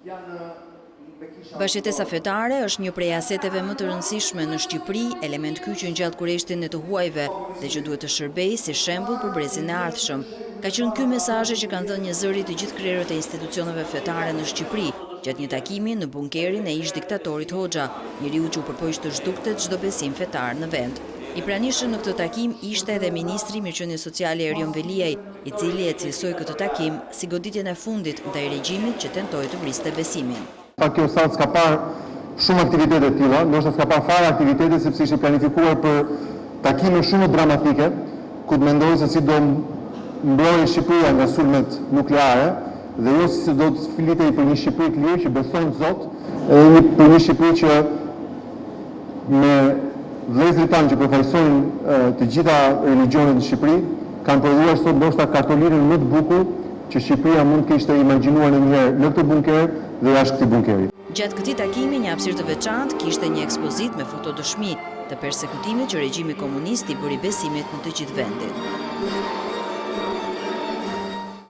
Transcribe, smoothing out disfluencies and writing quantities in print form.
Bashkëtesa fetare është një prej aseteve më të rëndësishme në Shqipëri, element kyç në gjatë kurreshtin e të huajve dhe që duhet të shërbejë si shembull për brezin e ardhshëm. Ka qenë ky mesazhi që kanë dhënë një zëri të gjithë krerët e institucioneve fetare në Shqipëri, gjatë një takimi në bunkerin e ish diktatorit Hoxha, njeriu që u përpoq të zhdukte çdo besim fetar në vend. I pranishëm në këtë takim ishte edhe ministri i Mirëqenies Sociale Erion Veliaj, i cili e cilësoi këtë takim si goditjen e fundit ndaj regjimit që tentoi të vriste besimin. Kjo sot s'ka parë shumë aktivitete të tilla, ndoshta s'ka parë fare aktivitete sepse ishte planifikuar për takime shumë dramatike, ku të mendoj se si do mbrojë Shqipëria nga sulmet nukleare dhe jo si do të flitej për një Shqipëri të lirë që beson Zot, edhe për një Shqipëri që me vëllezërit tanë që përfaqësojnë të gjitha religionet në Shqipëri kanë prodhuar sot ndoshta katolikën më të bukur që Shqipëria mund të kishte imagjinuar ndonjëherë në këtë bunker dhe jashtë këtij bunkeri. Gjatë këtij takimi, një hapësirë të veçantë kishte një ekspozit me fotodëshmi të persekutimit që regjimi komunist i bëri besimit në të gjithë vendin.